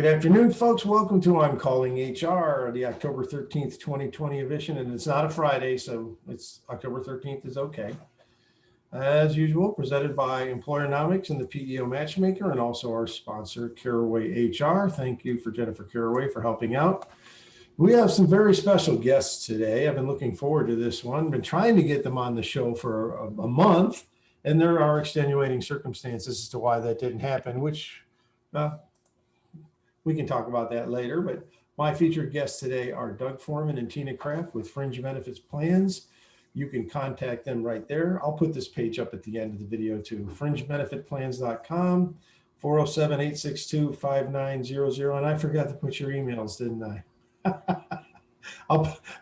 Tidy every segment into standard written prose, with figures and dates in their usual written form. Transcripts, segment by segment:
Good afternoon, folks. Welcome to I'm Calling HR, the October 13th, 2020 edition. And it's not a Friday, so it's October 13th is okay. As usual, presented by Employernomics and the PEO Matchmaker, and also our sponsor, Caraway HR. Thank you for Jennifer Caraway for helping out. We have some very special guests today. I've been looking forward to this one. Been trying to get them on the show for a month, and there are extenuating circumstances as to why that didn't happen, which we can talk about that later. But my featured guests today are Doug Foreman and Tina Kraft with Fringe Benefits Plans. You can contact them right there. I'll put this page up at the end of the video too. fringebenefitplans.com, 407-862-5900. And I forgot to put your emails, didn't I?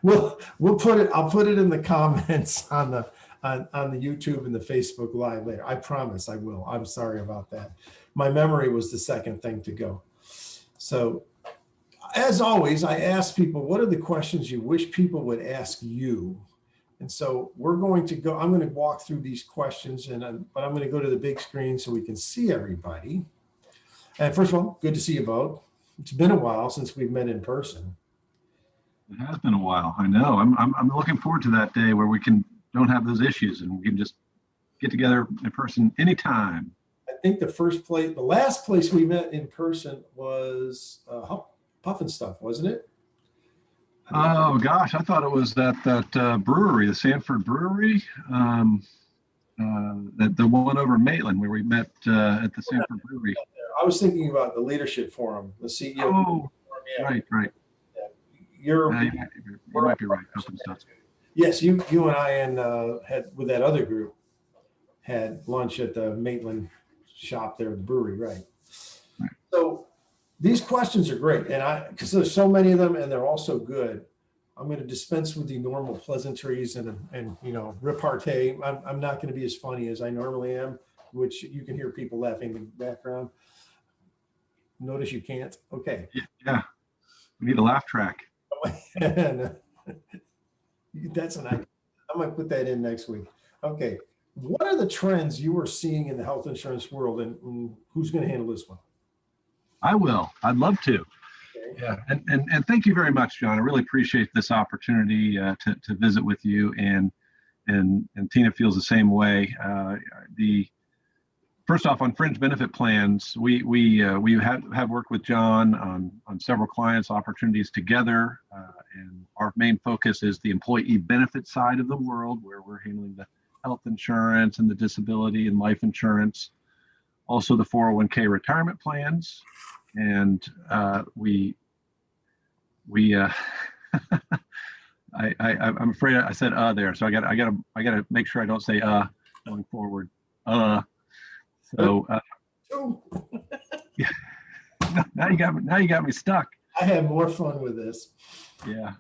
We'll put it. I'll put it in the comments on the YouTube and the Facebook Live later. I promise I will. I'm sorry about that. My memory was the second thing to go. So, as always, I ask people, what are the questions you wish people would ask you? And so we're going to go. I'm going to walk through these questions, but I'm going to go to the big screen so we can see everybody. And first of all, good to see you both. It's been a while since we've met in person. It has been a while. I know. I'm looking forward to that day where we don't have those issues and we can just get together in person anytime. I think the last place we met in person was Puff and Stuff, wasn't it? Oh gosh, I thought it was that brewery, the Sanford Brewery, the one over in Maitland where we met at the Sanford Brewery. I was thinking about the leadership forum, the CEO. Oh, right. You might be right. Puff and Stuff. Yes, you and I had with that other group had lunch at the Maitland shop there at the brewery, right? So these questions are great, and because there's so many of them and they're all so good, I'm going to dispense with the normal pleasantries and repartee. I'm not going to be as funny as I normally am, which you can hear people laughing in the background. Notice you can't. Okay. Yeah. We need a laugh track. That's an idea. I might put that in next week. Okay. What are the trends you are seeing in the health insurance world, and who's going to handle this one? I will. I'd love to. Okay. Yeah. And thank you very much, John. I really appreciate this opportunity to visit with you, and Tina feels the same way. First off, on Fringe Benefit Plans, we have worked with John on several clients opportunities together, and our main focus is the employee benefit side of the world, where we're handling the health insurance and the disability and life insurance, also the 401k retirement plans, and I'm afraid I said there, so I gotta make sure I don't say going forward. So yeah. Now you got me stuck. I had more fun with this. Yeah.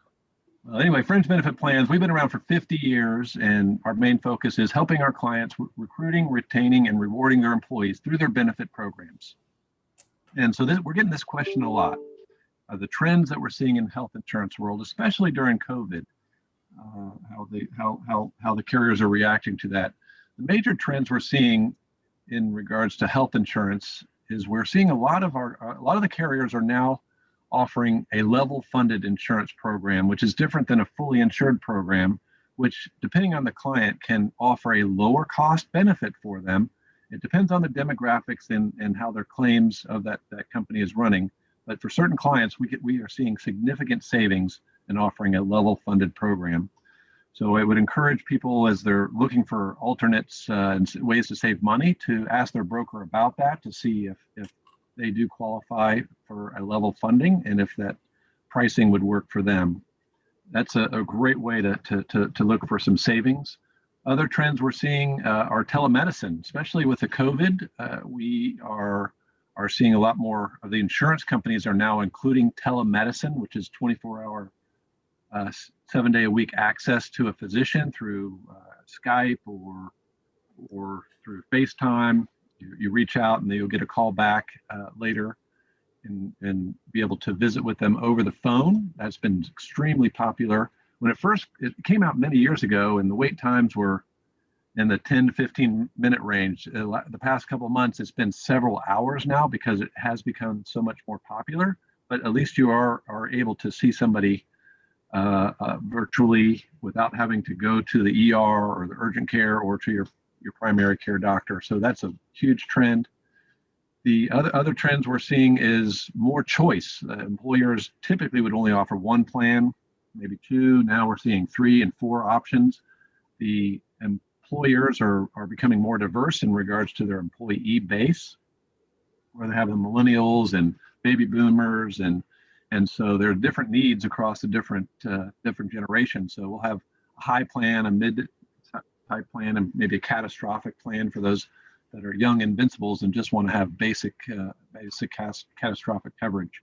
Well, anyway, Fringe Benefit Plans, we've been around for 50 years, and our main focus is helping our clients recruiting, retaining, and rewarding their employees through their benefit programs. And so we're getting this question a lot. The trends that we're seeing in the health insurance world, especially during COVID, how the carriers are reacting to that. The major trends we're seeing in regards to health insurance is we're seeing a lot of the carriers are now offering a level funded insurance program, which is different than a fully insured program, which depending on the client can offer a lower cost benefit for them. It depends on the demographics and how their claims of that company is running. But for certain clients, we are seeing significant savings in offering a level funded program. So I would encourage people, as they're looking for alternates and ways to save money, to ask their broker about that to see if they do qualify for a level funding and if that pricing would work for them. That's a great way to look for some savings. Other trends we're seeing are telemedicine, especially with the COVID. We are seeing a lot more of the insurance companies are now including telemedicine, which is 24-hour 7-day-a-week access to a physician through Skype or through FaceTime. You reach out and you'll get a call back later and be able to visit with them over the phone. That's been extremely popular. When it came out many years ago, and the wait times were in the 10 to 15-minute range. The past couple of months, it's been several hours now because it has become so much more popular, but at least you are able to see somebody virtually without having to go to the ER or the urgent care or to your primary care doctor. So that's a huge trend. The other trends we're seeing is more choice. Employers typically would only offer one plan, maybe two. Now we're seeing 3 and 4 options. The employers are becoming more diverse in regards to their employee base, where they have the millennials and baby boomers, and so there are different needs across the different generations. So we'll have a high plan, a mid-type plan, and maybe a catastrophic plan for those that are young invincibles and just want to have basic catastrophic coverage.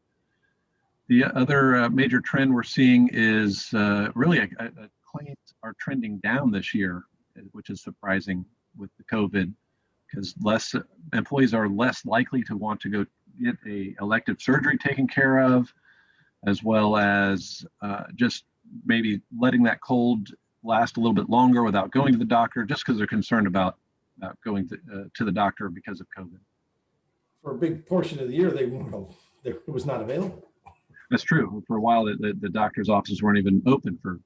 The other major trend we're seeing is really claims are trending down this year, which is surprising with the COVID, because employees are less likely to want to go get a elective surgery taken care of, as well as just maybe letting that cold last a little bit longer without going to the doctor, just because they're concerned about going to the doctor because of COVID. For a big portion of the year, it was not available. That's true. For a while, the doctor's offices weren't even open for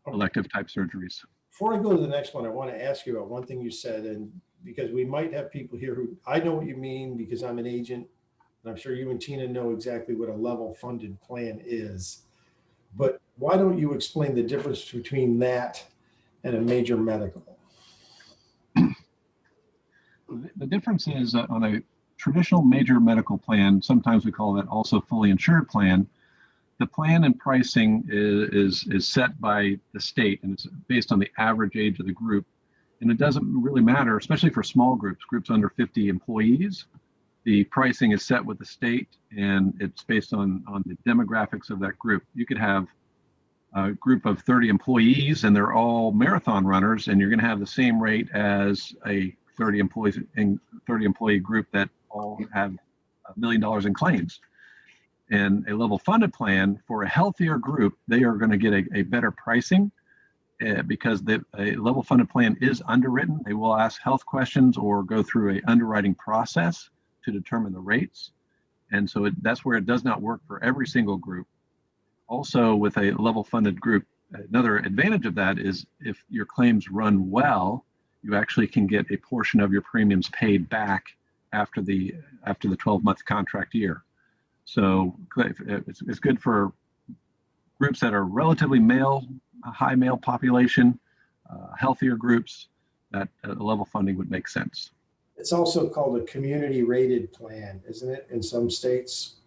elective type surgeries. Before I go to the next one, I want to ask you about one thing you said, and because we might have people here who, I know what you mean because I'm an agent, and I'm sure you and Tina know exactly what a level funded plan is. But why don't you explain the difference between that and a major medical? The difference is on a traditional major medical plan, sometimes we call that also fully insured plan, the plan and pricing is set by the state, and it's based on the average age of the group. And it doesn't really matter, especially for small groups under 50 employees. The pricing is set with the state, and it's based on the demographics of that group. You could have a group of 30 employees, and they're all marathon runners, and you're going to have the same rate as a 30 employee group that all have $1 million in claims. And a level funded plan for a healthier group, they are going to get a better pricing because a level funded plan is underwritten. They will ask health questions or go through a underwriting process to determine the rates. And so that's where it does not work for every single group. Also, with a level funded group, another advantage of that is if your claims run well, you actually can get a portion of your premiums paid back after the 12-month contract year. So it's good for groups that are relatively high male population, healthier groups, that level funding would make sense. It's also called a community rated plan, isn't it, in some states?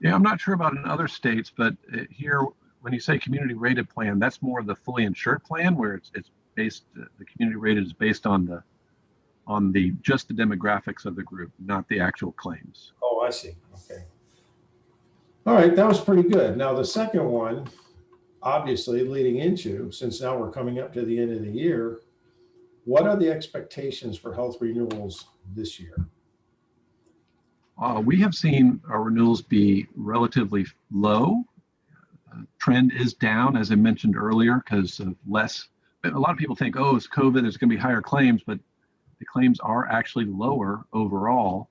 Yeah, I'm not sure about in other states, but here, when you say community rated plan, that's more of the fully insured plan, where it's based, the community rated is based on just the demographics of the group, not the actual claims. Oh, I see. Okay. All right, that was pretty good. Now the second one, obviously leading into, since now we're coming up to the end of the year, what are the expectations for health renewals this year? We have seen our renewals be relatively low. Trend is down, as I mentioned earlier, because of less. A lot of people think, oh, it's COVID, there's going to be higher claims, but the claims are actually lower overall,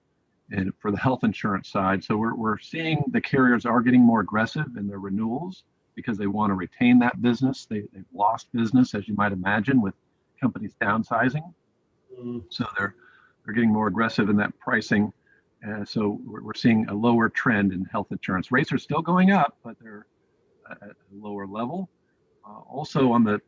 and for the health insurance side. So we're seeing the carriers are getting more aggressive in their renewals because they want to retain that business. They've lost business, as you might imagine, with companies downsizing. So they're getting more aggressive in that pricing. So we're seeing a lower trend in health insurance. Rates are still going up, but they're at a lower level. Also on the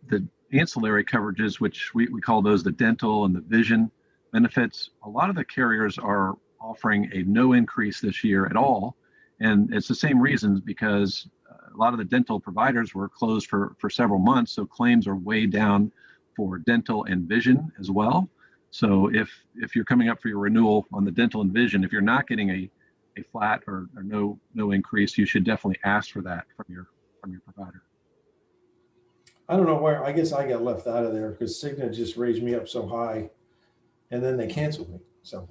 ancillary coverages, which we call those the dental and the vision benefits, a lot of the carriers are offering a no increase this year at all. And it's the same reasons, because a lot of the dental providers were closed for several months. So claims are way down for dental and vision as well. So if you're coming up for your renewal on the dental and vision, if you're not getting a flat or no increase, you should definitely ask for that from your provider. I don't know where, I guess I got left out of there because Cigna just raised me up so high and then they canceled me. So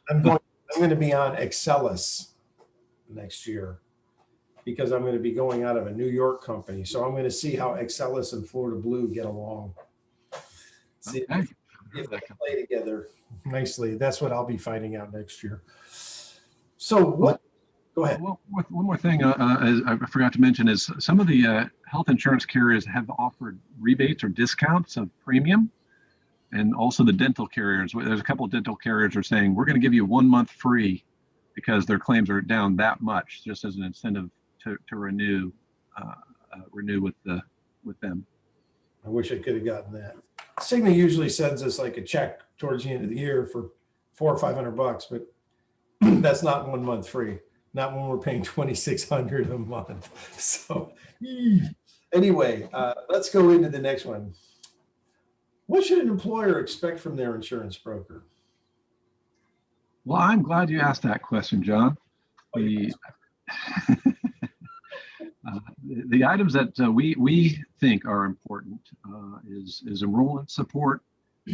I'm going to be on Excelis next year. because I'm going to be going out of a New York company. So I'm going to see how Excelis and Florida Blue get along. See Okay. if they play together nicely. That's what I'll be finding out next year. So what? Go ahead. Well, one more thing as I forgot to mention is some of the health insurance carriers have offered rebates or discounts of premium, and also the dental carriers. There's a couple of dental carriers are saying we're going to give you 1 month free because their claims are down that much, just as an incentive to renew with them. I wish I could have gotten that. Cigna usually sends us like a check towards the end of the year for $400 or $500, but that's not 1 month free. Not when we're paying $2,600 a month. So anyway, let's go into the next one. What should an employer expect from their insurance broker? Well, I'm glad you asked that question, John. The the items that we think are important is enrollment support,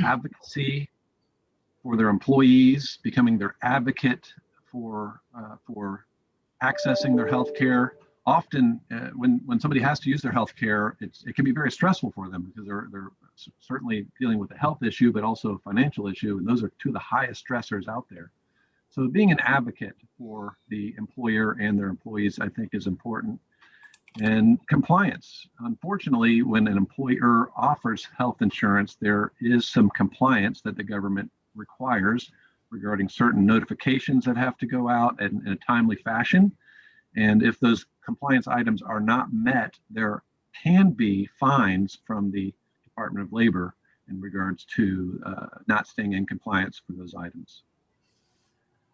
advocacy for their employees, becoming their advocate for accessing their health care. Often when somebody has to use their health care, it can be very stressful for them because they're certainly dealing with a health issue, but also a financial issue. And those are two of the highest stressors out there. So being an advocate for the employer and their employees, I think, is important. And compliance. Unfortunately, when an employer offers health insurance, there is some compliance that the government requires regarding certain notifications that have to go out in a timely fashion. And if those compliance items are not met, there can be fines from the Department of Labor in regards to not staying in compliance for those items.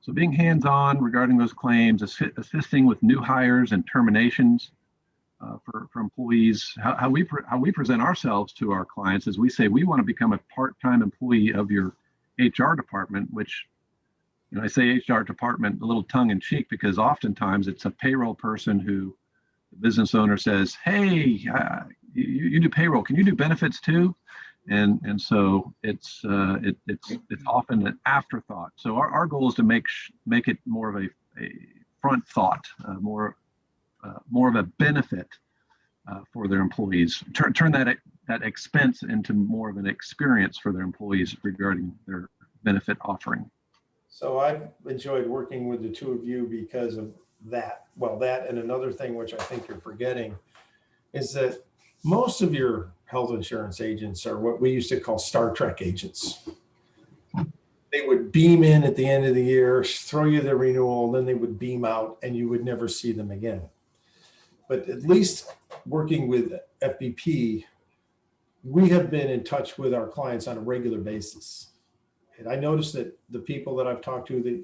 So being hands-on regarding those claims, assisting with new hires and terminations for employees. How we present ourselves to our clients is we say we want to become a part-time employee of your HR department, which, you know, I say HR department a little tongue-in-cheek because oftentimes it's a payroll person who the business owner says, hey, you do payroll, can you do benefits too? And so it's often an afterthought. So our goal is to make it more of a front thought, more of a benefit for their employees. Turn that expense into more of an experience for their employees regarding their benefit offering. So I've enjoyed working with the two of you because of that. Well, that and another thing which I think you're forgetting is that most of your health insurance agents are what we used to call Star Trek agents. They would beam in at the end of the year, throw you the renewal, and then they would beam out and you would never see them again. But at least working with FBP, we have been in touch with our clients on a regular basis. And I noticed that the people that I've talked to that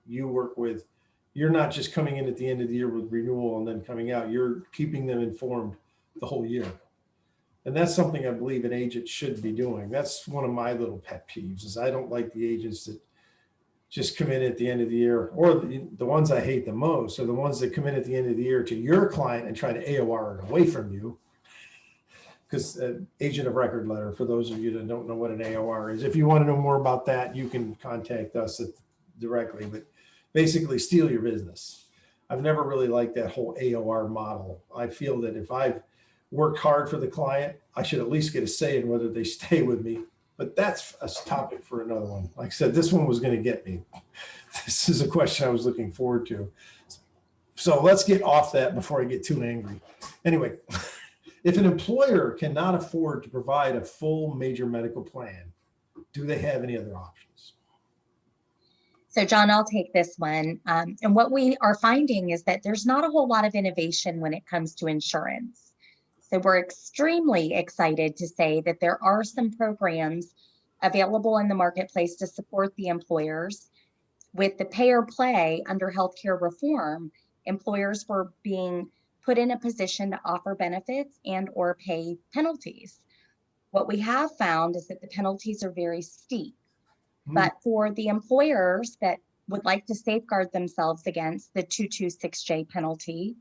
you work with, you're not just coming in at the end of the year with renewal and then coming out, you're keeping them informed the whole year. And that's something I believe an agent should be doing. That's one of my little pet peeves is I don't like the agents that just come in at the end of the year, or the ones I hate the most are the ones that come in at the end of the year to your client and try to AOR it away from you. Because agent of record letter, for those of you that don't know what an AOR is, if you want to know more about that, you can contact us directly, but basically steal your business. I've never really liked that whole AOR model. I feel that if I've worked hard for the client, I should at least get a say in whether they stay with me. But that's a topic for another one. Like I said, this one was going to get me. This is a question I was looking forward to. So let's get off that before I get too angry. Anyway, if an employer cannot afford to provide a full major medical plan, do they have any other options? So John, I'll take this one. And what we are finding is that there's not a whole lot of innovation when it comes to insurance. So we're extremely excited to say that there are some programs available in the marketplace to support the employers. With the pay or play under healthcare reform, employers were being put in a position to offer benefits and or pay penalties. What we have found is that the penalties are very steep. But for the employers that would like to safeguard themselves against the 226J penalty,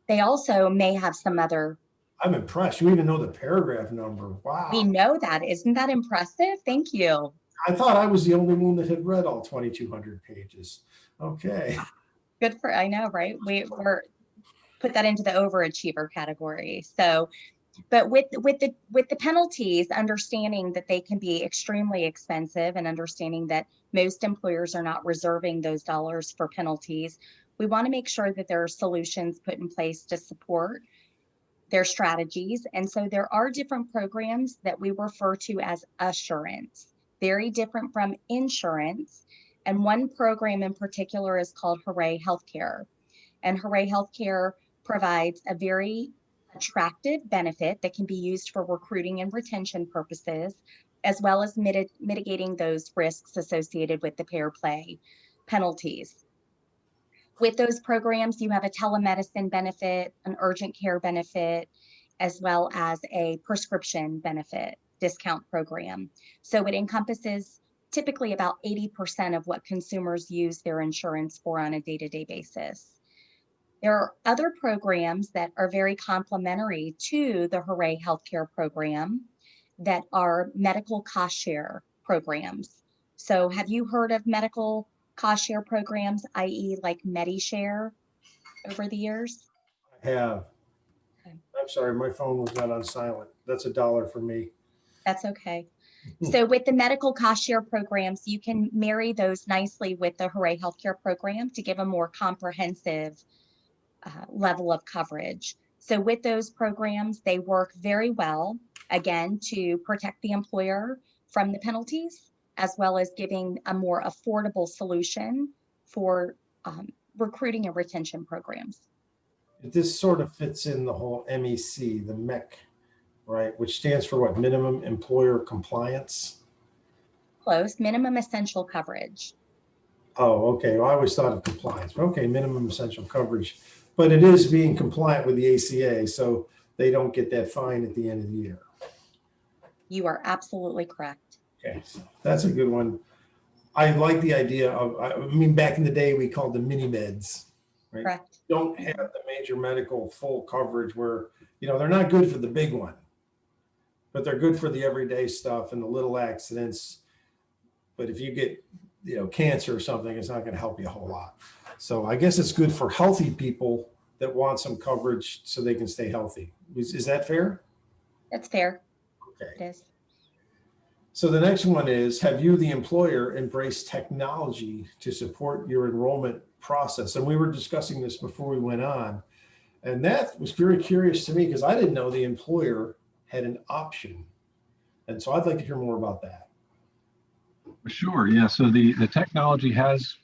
they also may have some other. I'm impressed. You even know the paragraph number. Wow. We know that. Isn't that impressive? Thank you. I thought I was the only one that had read all 2,200 pages. Okay. Good for, I know, right? put that into the overachiever category. So, but with the penalties, understanding that they can be extremely expensive and understanding that most employers are not reserving those dollars for penalties, we want to make sure that there are solutions put in place to support their strategies. And so there are different programs that we refer to as assurance, very different from insurance. And one program in particular is called Hooray Healthcare. And Hooray Healthcare provides a very attractive benefit that can be used for recruiting and retention purposes, as well as mitigating those risks associated with the payer play penalties. With those programs, you have a telemedicine benefit, an urgent care benefit, as well as a prescription benefit discount program. So it encompasses typically about 80% of what consumers use their insurance for on a day-to-day basis. There are other programs that are very complementary to the Hooray Healthcare program that are medical cost share programs. So have you heard of medical cost share programs, i.e. like MediShare over the years? I have. Okay. I'm sorry, my phone was not on silent. That's $1 for me. That's okay. So with the medical cost share programs, you can marry those nicely with the Hooray Healthcare program to give a more comprehensive level of coverage. So with those programs, they work very well, again, to protect the employer from the penalties, as well as giving a more affordable solution for recruiting and retention programs. This sort of fits in the whole MEC, the MEC, right? Which stands for what? Minimum Employer Compliance. Close, minimum essential coverage. Oh, okay. Well, I always thought of compliance. Okay, minimum essential coverage. But it is being compliant with the ACA, so they don't get that fine at the end of the year. You are absolutely correct. Okay, so that's a good one. I like the idea of, I mean, back in the day, we called them mini meds, right? Correct. Don't have the major medical full coverage where, they're not good for the big one, but they're good for the everyday stuff and the little accidents. But if you get, cancer or something, it's not going to help you a whole lot. So I guess it's good for healthy people that want some coverage so they can stay healthy. Is that fair? That's fair. Okay. It is. So the next one is, have you, the employer, embraced technology to support your enrollment process? And we were discussing this before we went on. And that was very curious to me because I didn't know the employer had an option. And so I'd like to hear more about that. Sure. Yeah. So the technology has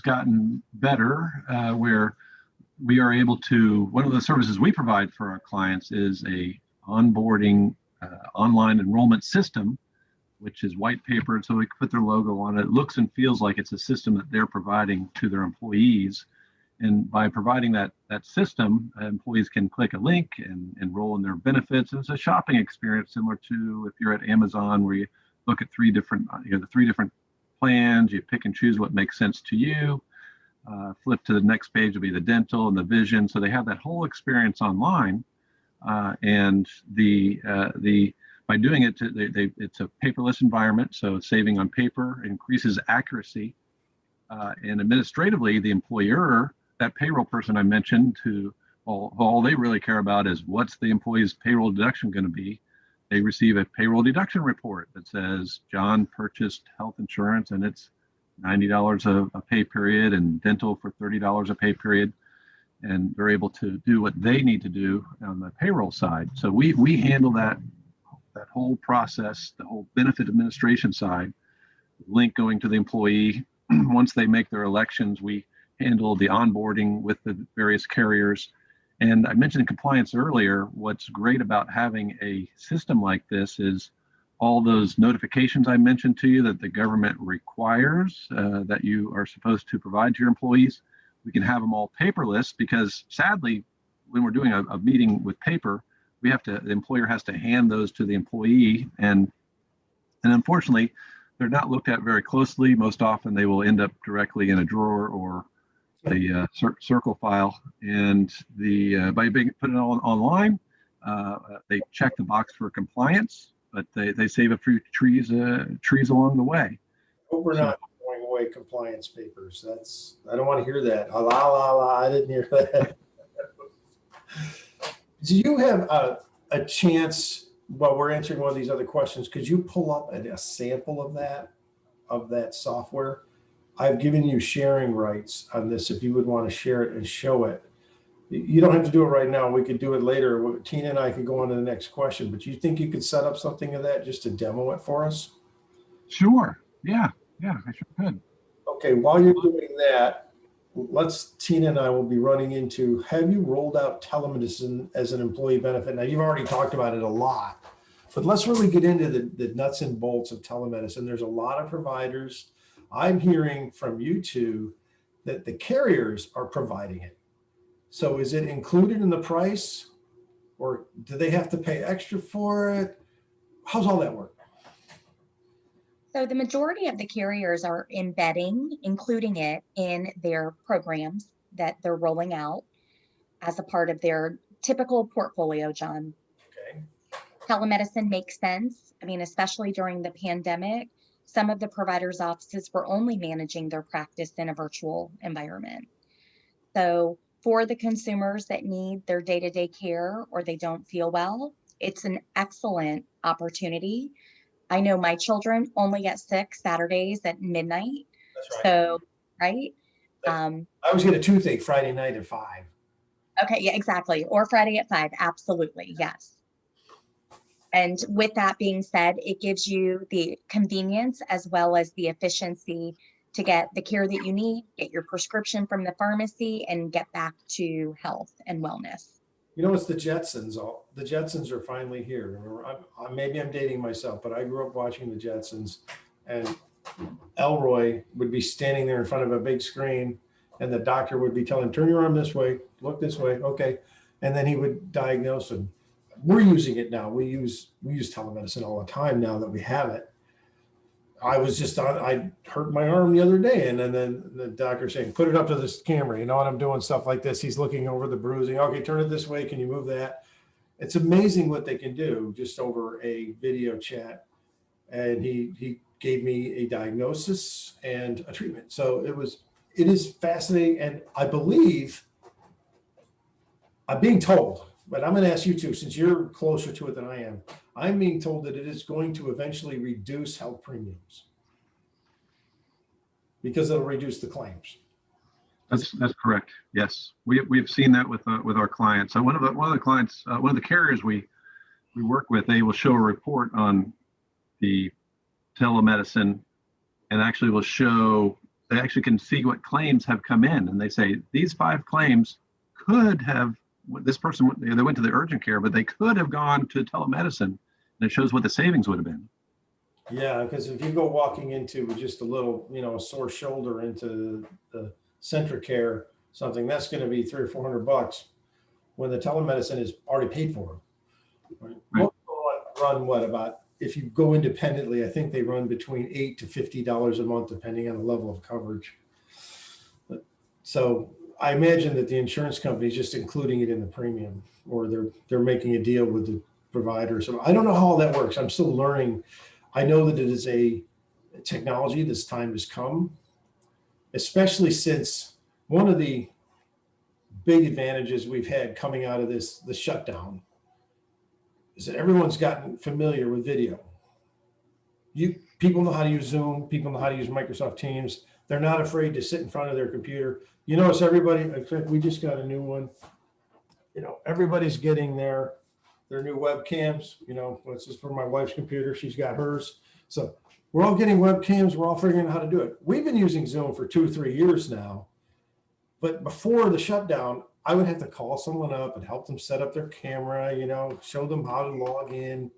gotten better where we are able to, one of the services we provide for our clients is a onboarding online enrollment system, which is white paper. So we can put their logo on it. It looks and feels like it's a system that they're providing to their employees. And by providing that system, employees can click a link and enroll in their benefits. And it's a shopping experience similar to if you're at Amazon, where you look at the three different plans, you pick and choose what makes sense to you. Flip to the next page will be the dental and the vision. So they have that whole experience online. And by doing it, it's a paperless environment. So saving on paper increases accuracy. And administratively, the employer, that payroll person I mentioned, who all they really care about is what's the employee's payroll deduction going to be. They receive a payroll deduction report that says John purchased health insurance and it's $90 a pay period and dental for $30 a pay period. And they're able to do what they need to do on the payroll side. So we handle that whole process, the whole benefit administration side, link going to the employee. Once they make their elections, we handle the onboarding with the various carriers. And I mentioned compliance earlier. What's great about having a system like this is all those notifications I mentioned to you that the government requires that you are supposed to provide to your employees. We can have them all paperless because sadly, when we're doing a meeting with paper, the employer has to hand those to the employee. And unfortunately, they're not looked at very closely. Most often they will end up directly in a drawer or the circle file. And by putting it all online, they check the box for compliance, but they save a few trees along the way. But we're not throwing away compliance papers. I don't want to hear that. I didn't hear that. Do you have a chance while we're answering one of these other questions? Could you pull up a sample of that software? I've given you sharing rights on this if you would want to share it and show it. You don't have to do it right now. We could do it later. Tina and I could go on to the next question, but you think you could set up something of that just to demo it for us? Sure. Yeah, I sure could. Okay, while you're doing that, Tina and I will be running into, have you rolled out telemedicine as an employee benefit? Now, you've already talked about it a lot, but let's really get into the nuts and bolts of telemedicine. There's a lot of providers. I'm hearing from you two that the carriers are providing it. So is it included in the price, or do they have to pay extra for it? How's all that work? So the majority of the carriers are including it in their programs that they're rolling out as a part of their typical portfolio, John. Okay. Telemedicine makes sense. I mean, especially during the pandemic, some of the providers' offices were only managing their practice in a virtual environment. So for the consumers that need their day-to-day care or they don't feel well, it's an excellent opportunity. I know my children only get sick Saturdays at midnight. That's right. So, right? I always get a toothache Friday night at 5. Okay, yeah, exactly. Or Friday at 5. Absolutely. Yes. And with that being said, it gives you the convenience as well as the efficiency to get the care that you need, get your prescription from the pharmacy, and get back to health and wellness. You know, it's the Jetsons. The Jetsons are finally here. Maybe I'm dating myself, but I grew up watching the Jetsons, and Elroy would be standing there in front of a big screen, and the doctor would be telling him, turn your arm this way, look this way, okay. And then he would diagnose him. We're using it now. We use telemedicine all the time now that we have it. I hurt my arm the other day, and then the doctor saying, put it up to this camera, and I'm doing stuff like this. He's looking over the bruising. Okay, turn it this way. Can you move that? It's amazing what they can do just over a video chat. And he gave me a diagnosis and a treatment. So it is fascinating. And I believe, I'm being told, but I'm going to ask you two, since you're closer to it than I am, I'm being told that it is going to eventually reduce health premiums because it'll reduce the claims. That's correct. Yes, we've seen that with our clients. So one of the carriers we work with, they will show a report on the telemedicine, and actually they actually can see what claims have come in, and they say these 5 claims could have, this person, they went to the urgent care, but they could have gone to telemedicine, and it shows what the savings would have been. Yeah, because if you go walking into just a little, a sore shoulder into the Centricare, something that's going to be $300 or $400 when the telemedicine is already paid for. Right? Most people run about, if you go independently, I think they run between $8 to $50 a month, depending on the level of coverage. So I imagine that the insurance company is just including it in the premium, or they're making a deal with the provider. So I don't know how all that works. I'm still learning. I know that it is a technology. This time has come, especially since one of the big advantages we've had coming out of the shutdown is that everyone's gotten familiar with video. People know how to use Zoom. People know how to use Microsoft Teams. They're not afraid to sit in front of their computer. You notice everybody, in fact, we just got a new one. Everybody's getting their new webcams. This is for my wife's computer. She's got hers. So we're all getting webcams. We're all figuring out how to do it. We've been using Zoom for 2 or 3 years now. But before the shutdown, I would have to call someone up and help them set up their camera, show them how to log in.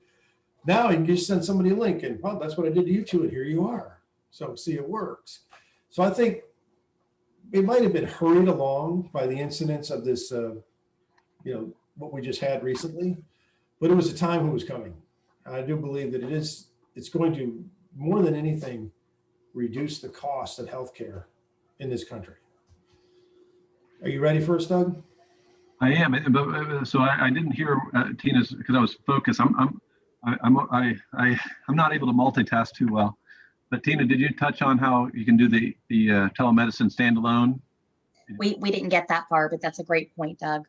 Now you can just send somebody a link, and well, that's what I did to you two, and here you are. So see, it works. So I think it might have been hurried along by the incidents of this, what we just had recently, but it was a time it was coming. I do believe that it's going to, more than anything, reduce the cost of healthcare in this country. Are you ready for us, Doug? I am, but so I didn't hear Tina's, because I was focused. I'm not able to multitask too well. But Tina, did you touch on how you can do the telemedicine standalone? We didn't get that far, but that's a great point, Doug.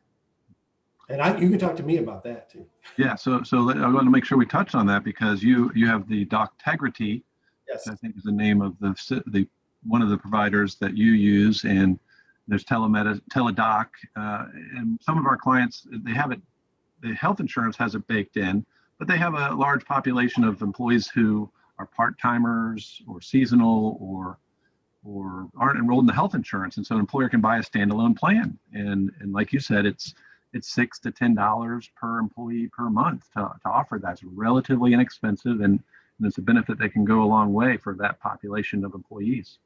And you can talk to me about that too. Yeah, so I want to make sure we touch on that because you have the Doctegrity, Yes. which I think is the name of the one of the providers that you use, and there's Teledoc, and some of our clients, they have it, the health insurance has it baked in, but they have a large population of employees who are part-timers or seasonal or aren't enrolled in the health insurance, and so an employer can buy a standalone plan, and like you said, it's $6 to $10 per employee per month to offer that. It's relatively inexpensive, and it's a benefit that can go a long way for that population of employees.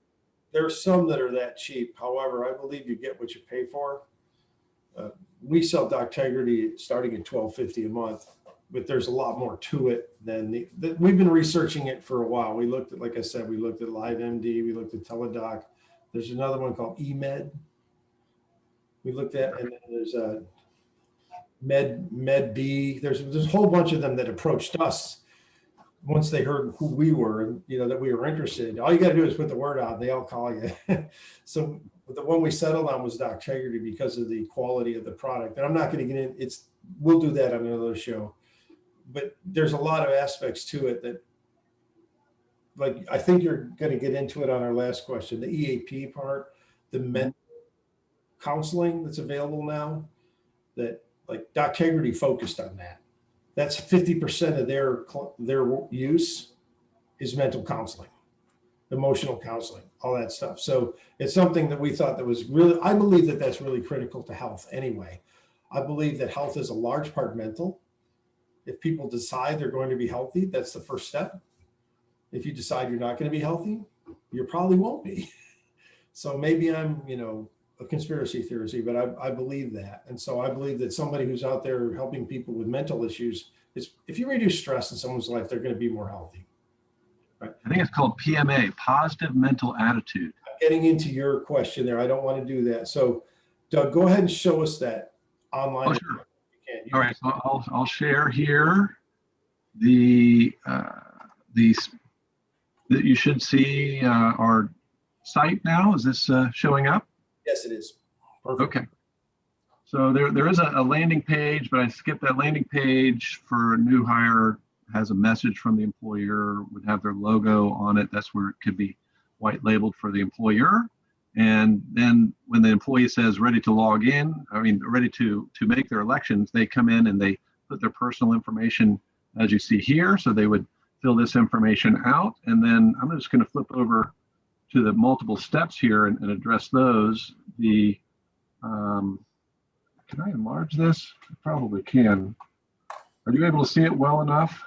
There are some that are that cheap. However, I believe you get what you pay for. We sell Doctegrity starting at $12.50 a month, but there's a lot more to it than we've been researching it for a while. We looked at, like I said, we looked at LiveMD, we looked at Teledoc. There's another one called eMed. We looked at, and then there's a MedB. There's a whole bunch of them that approached us once they heard who we were and that we were interested. All you got to do is put the word out. They all call you. So the one we settled on was Doctegrity because of the quality of the product. And I'm not going to get in. We'll do that on another show. But there's a lot of aspects to it that, like, I think you're going to get into it on our last question, the EAP part, the mental counseling that's available now, that like Doctegrity focused on that. That's 50% of their use is mental counseling, emotional counseling, all that stuff. So it's something that we thought that was really, I believe that that's really critical to health anyway. I believe that health is a large part mental. If people decide they're going to be healthy, that's the first step. If you decide you're not going to be healthy, you probably won't be. So maybe I'm, a conspiracy theory, but I believe that. And so I believe that somebody who's out there helping people with mental issues is, if you reduce stress in someone's life, they're going to be more healthy. Right? I think it's called PMA, positive mental attitude. I'm getting into your question there. I don't want to do that. So Doug, go ahead and show us that online. Oh, sure. All right, so I'll share here that you should see our site now. Is this showing up? Yes, it is. Perfect. Okay. So there is a landing page, but I skipped that landing page for a new hire. Has a message from the employer, would have their logo on it. That's where it could be white labeled for the employer. And then when the employee says ready to log in, ready to make their elections, they come in and they put their personal information as you see here. So they would fill this information out. And then I'm just going to flip over to the multiple steps here and address those. Can I enlarge this? I probably can. Are you able to see it well enough?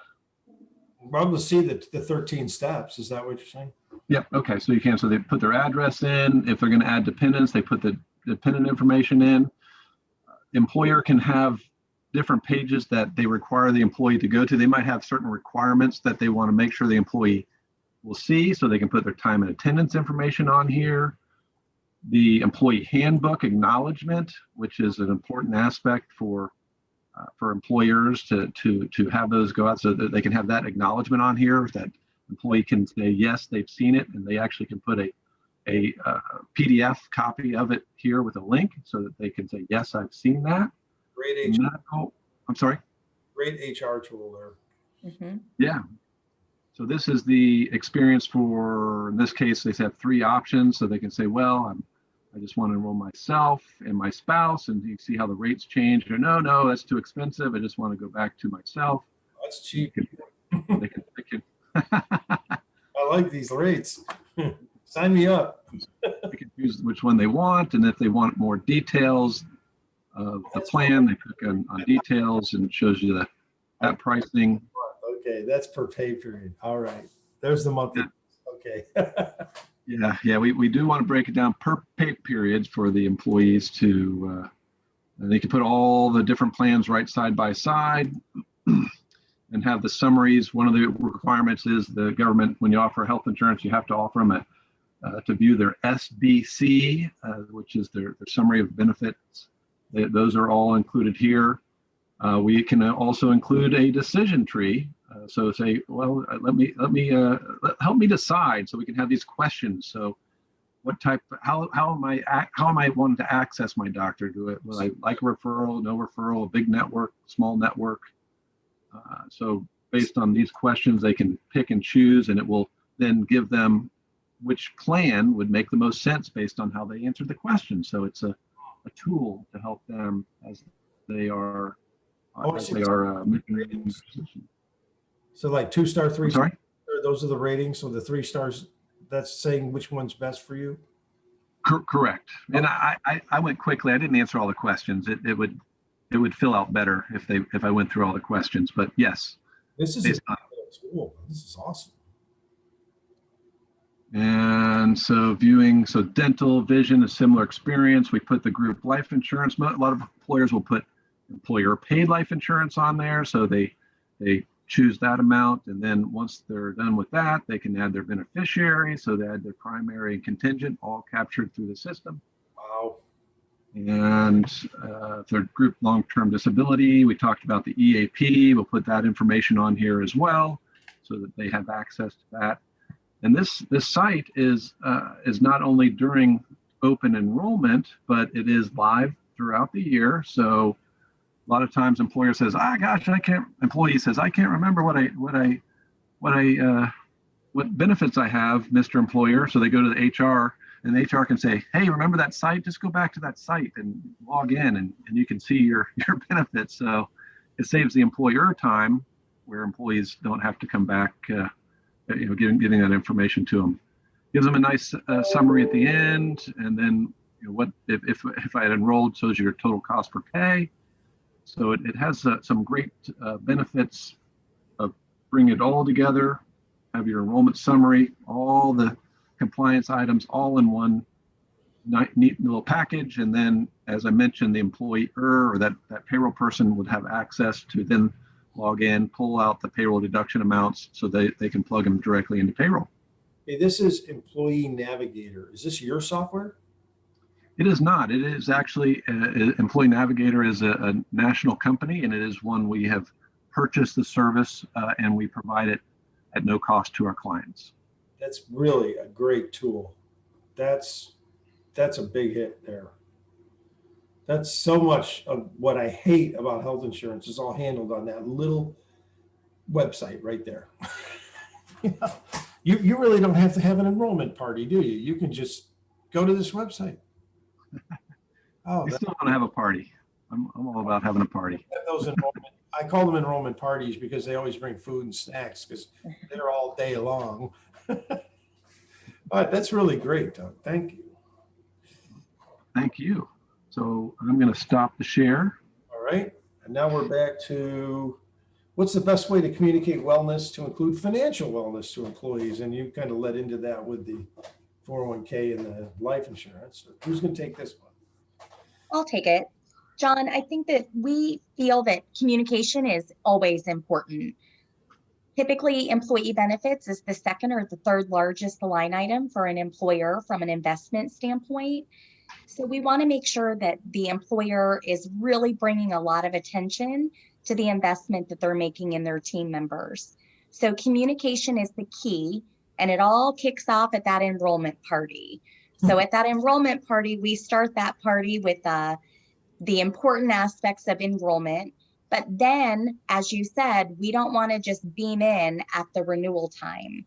We're able to see the 13 steps. Is that what you're saying? Yeah, okay, so you can. So they put their address in. If they're going to add dependents, they put the dependent information in. Employer can have different pages that they require the employee to go to. They might have certain requirements that they want to make sure the employee will see, so they can put their time and attendance information on here. The employee handbook acknowledgement, which is an important aspect for employers to have those go out, so that they can have that acknowledgement on here, that employee can say yes, they've seen it, and they actually can put a PDF copy of it here with a link so that they can say yes, I've seen that. Great HR. I'm sorry. Great HR tool there. Mm-hmm. Yeah. So this is the experience for, in this case, they have 3 options. So they can say, well, I just want to enroll myself and my spouse, and you see how the rates change. Or no, that's too expensive. I just want to go back to myself. That's cheap. They can I like these rates. Sign me up. they can choose which one they want, and if they want more details of the plan, they click on details, and it shows you that pricing. Okay, that's per pay period. All right, there's the monthly. Okay. Yeah, we do want to break it down per pay periods for the employees to, and they can put all the different plans right side by side and have the summaries. One of the requirements is the government, when you offer health insurance, you have to offer them to view their SBC, which is their summary of benefits. Those are all included here. We can also include a decision tree. So say, well, help me decide, so we can have these questions. So what type, how am I wanting to access my doctor? Will I like a referral, no referral, a big network, small network? So based on these questions, they can pick and choose, and it will then give them which plan would make the most sense based on how they answered the question. So it's a tool to help them as they are making a decision. So like 2-star, 3-star, Sorry? those are the ratings. So the 3 stars, that's saying which one's best for you. Correct. And I went quickly. I didn't answer all the questions. It would fill out better if I went through all the questions. But yes. This is a tool. This is awesome. And so dental, vision, a similar experience. We put the group life insurance. A lot of employers will put employer paid life insurance on there. So they choose that amount. And then once they're done with that, they can add their beneficiary. So they add their primary and contingent, all captured through the system. Wow. And for group long-term disability, we talked about the EAP. We'll put that information on here as well so that they have access to that. And this site is not only during open enrollment, but it is live throughout the year. So a lot of times employer says, employee says, I can't remember what benefits I have, Mr. Employer. So they go to the HR, and the HR can say, hey, remember that site? Just go back to that site and log in, and you can see your benefits. So it saves the employer time where employees don't have to come back, getting that information to them. Gives them a nice summary at the end, and then what if I had enrolled, shows your total cost per pay. So it has some great benefits of bringing it all together, have your enrollment summary, all the compliance items all in one neat little package. And then, as I mentioned, the employer or that payroll person would have access to then log in, pull out the payroll deduction amounts so they can plug them directly into payroll. Hey, this is Employee Navigator. Is this your software? It is not. It is actually, Employee Navigator is a national company, and it is one we have purchased the service and we provide it at no cost to our clients. That's really a great tool. That's a big hit there. That's so much of what I hate about health insurance is all handled on that little website right there. You really don't have to have an enrollment party, do you? You can just go to this website. Oh, we still want to have a party. I'm all about having a party. I call them enrollment parties because they always bring food and snacks because they're all day long. All right, that's really great, Doug. Thank you. Thank you. So I'm going to stop the share. All right. And now we're back to what's the best way to communicate wellness to include financial wellness to employees? And you kind of led into that with the 401k and the life insurance. Who's going to take this one? I'll take it. John, I think that we feel that communication is always important. Typically, employee benefits is the second or the third largest line item for an employer from an investment standpoint. So we want to make sure that the employer is really bringing a lot of attention to the investment that they're making in their team members. So communication is the key, and it all kicks off at that enrollment party. So at that enrollment party, we start that party with the important aspects of enrollment. But then, as you said, we don't want to just beam in at the renewal time.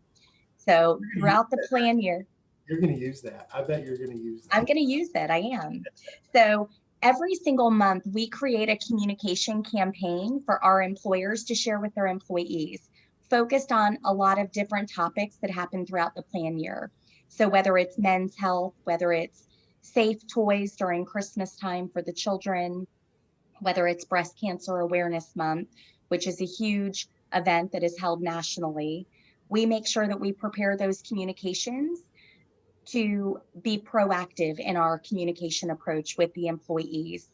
So throughout the plan year. You're going to use that. I bet you're going to use that. I'm going to use it. I am. So every single month, we create a communication campaign for our employers to share with their employees, focused on a lot of different topics that happen throughout the plan year. So whether it's men's health, whether it's safe toys during Christmas time for the children, whether it's Breast Cancer Awareness Month, which is a huge event that is held nationally, we make sure that we prepare those communications to be proactive in our communication approach with the employees.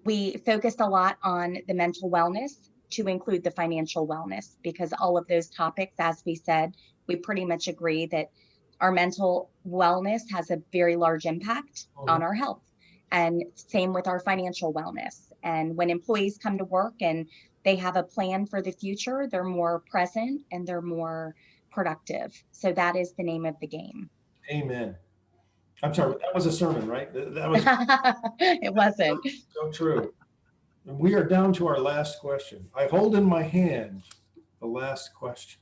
We focused a lot on the mental wellness to include the financial wellness, because all of those topics, as we said, we pretty much agree that our mental wellness has a very large impact on our health, and same with our financial wellness. And when employees come to work and they have a plan for the future, they're more present and they're more productive. So that is the name of the game. Amen. I'm sorry, that was a sermon, right? That was It wasn't. so true. And we are down to our last question. I hold in my hand the last question.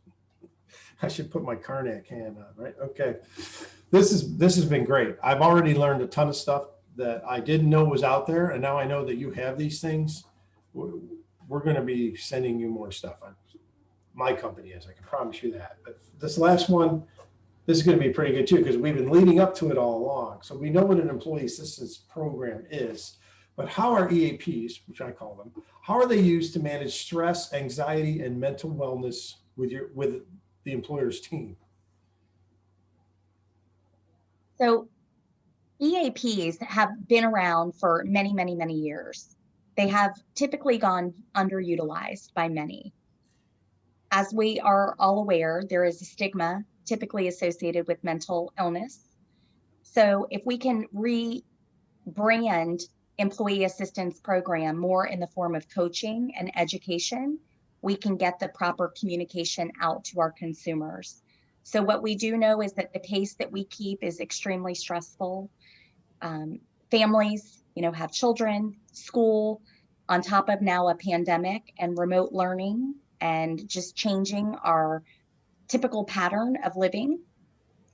I should put my Karnak hand on, right? Okay. This has been great. I've already learned a ton of stuff that I didn't know was out there, and now I know that you have these things. We're going to be sending you more stuff. My company is, I can promise you that. But this last one, this is going to be pretty good too, because we've been leading up to it all along. So we know what an employee assistance program is, but how are EAPs, which I call them, how are they used to manage stress, anxiety, and mental wellness with the employer's team? So EAPs have been around for many, many, many years. They have typically gone underutilized by many. As we are all aware, there is a stigma typically associated with mental illness. So if we can rebrand employee assistance program more in the form of coaching and education, we can get the proper communication out to our consumers. So what we do know is that the pace that we keep is extremely stressful. Families, have children, school, on top of now a pandemic and remote learning, and just changing our typical pattern of living.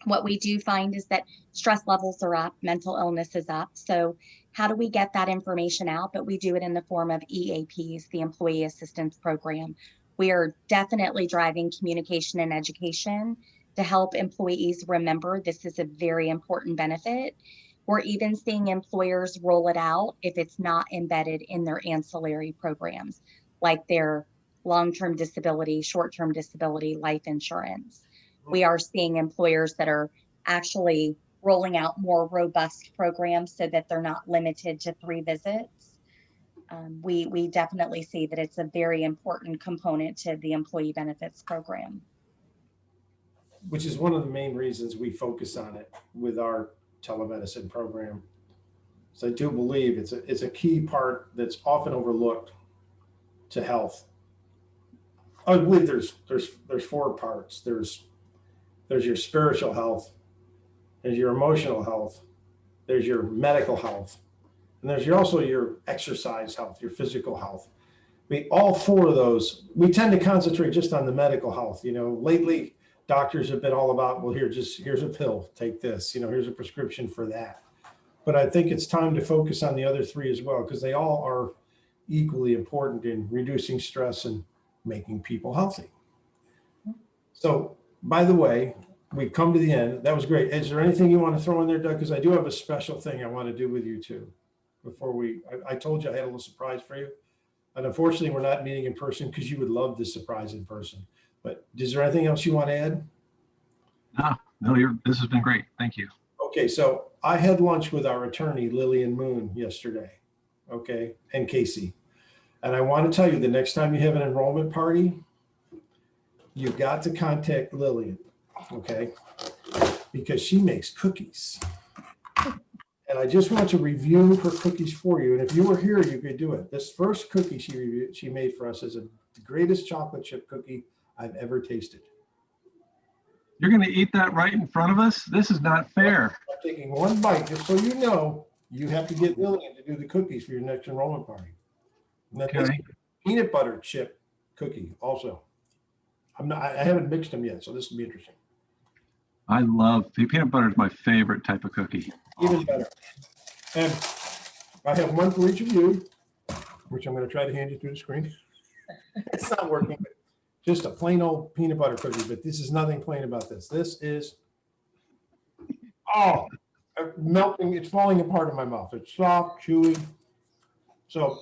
What we do find is that stress levels are up, mental illness is up. So how do we get that information out? But we do it in the form of EAPs, the Employee Assistance Program. We are definitely driving communication and education to help employees remember this is a very important benefit. We're even seeing employers roll it out if it's not embedded in their ancillary programs, like their long-term disability, short-term disability, life insurance. We are seeing employers that are actually rolling out more robust programs so that they're not limited to 3 visits. We definitely see that it's a very important component to the employee benefits program. Which is one of the main reasons we focus on it with our telemedicine program. So I do believe it's a key part that's often overlooked to health. I believe there's 4 parts. There's your spiritual health, there's your emotional health, there's your medical health, and there's also your exercise health, your physical health. All 4 of those, we tend to concentrate just on the medical health. Lately doctors have been all about, well, here's a pill, take this, here's a prescription for that. But I think it's time to focus on the other 3 as well, because they all are equally important in reducing stress and making people healthy. So, by the way, we've come to the end. That was great. Is there anything you want to throw in there, Doug? Because I do have a special thing I want to do with you too. Before I told you I had a little surprise for you. And unfortunately, we're not meeting in person because you would love this surprise in person. But is there anything else you want to add? No, this has been great. Thank you. Okay, so I had lunch with our attorney, Lillian Moon, yesterday, okay, and Casey. And I want to tell you, the next time you have an enrollment party, you've got to contact Lillian, okay, because she makes cookies. And I just want to review her cookies for you. And if you were here, you could do it. This first cookie she made for us is the greatest chocolate chip cookie I've ever tasted. You're going to eat that right in front of us? This is not fair. I'm taking one bite, just so you know, you have to get Lillian to do the cookies for your next enrollment party. And then this peanut butter chip cookie also. I haven't mixed them yet, so this will be interesting. I love peanut butter is my favorite type of cookie. Even better. And I have one for each of you, which I'm going to try to hand you through the screen. It's not working, but just a plain old peanut butter cookie, but this is nothing plain about this. This is, melting. It's falling apart in my mouth. It's soft, chewy. So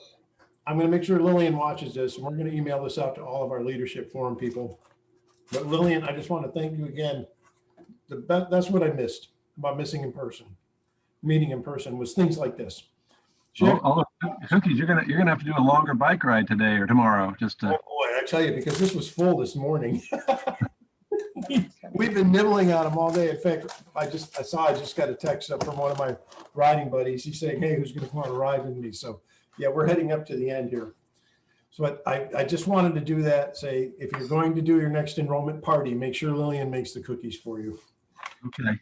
I'm going to make sure Lillian watches this, and we're going to email this out to all of our leadership forum people. But Lillian, I just want to thank you again. That's what I missed about meeting in person was things like this. All the cookies, you're gonna have to do a longer bike ride today or tomorrow. Just to... Oh boy, I tell you, because this was full this morning. We've been nibbling on them all day. In fact, I just got a text up from one of my riding buddies. He's saying, "Hey, who's going to come on a ride with me?" So yeah, we're heading up to the end here. So I just wanted to do that. Say, if you're going to do your next enrollment party, make sure Lillian makes the cookies for you. Okay.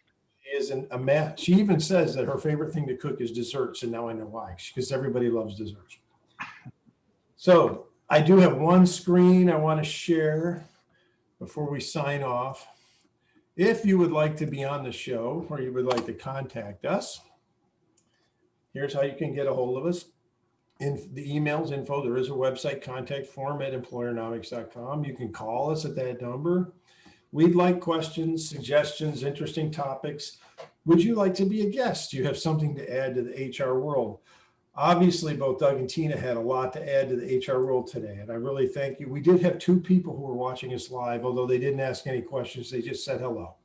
isn't a math. She even says that her favorite thing to cook is desserts, and now I know why, because everybody loves desserts. So I do have one screen I want to share before we sign off. If you would like to be on the show or you would like to contact us, here's how you can get a hold of us. In the emails info, there is a website, contact form@employernomics.com. You can call us at that number. We'd like questions, suggestions, interesting topics. Would you like to be a guest? Do you have something to add to the HR world? Obviously, both Doug and Tina had a lot to add to the HR world today, and I really thank you. We did have 2 people who were watching us live, although they didn't ask any questions. They just said hello.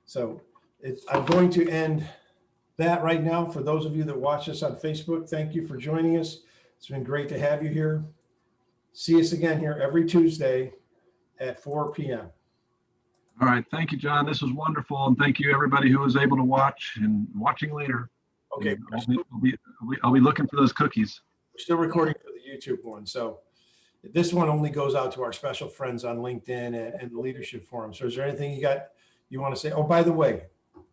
So I'm going to end that right now. For those of you that watch us on Facebook, thank you for joining us. It's been great to have you here. See us again here every Tuesday at 4 p.m. All right. Thank you, John. This was wonderful. And thank you, everybody who was able to watch and watching later. Okay. And I'll be looking for those cookies. We're still recording for the YouTube one. So this one only goes out to our special friends on LinkedIn and the Leadership Forum. So is there anything you want to say? Oh, by the way,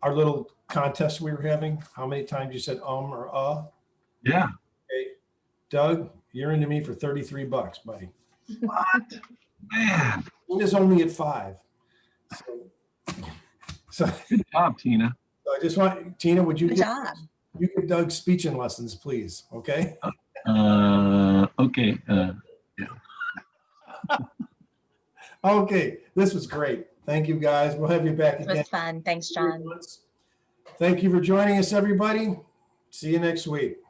our little contest we were having, how many times you said or Yeah. Okay. Doug, you're into me for $33, buddy. What? Man. It is only at 5. So Good job, Tina. I just want, Tina, would you Good job. you give Doug speeching lessons, please? Okay. Okay. Okay. This was great. Thank you, guys. We'll have you back It again. was fun. Thanks, John. Thank you for joining us, everybody. See you next week.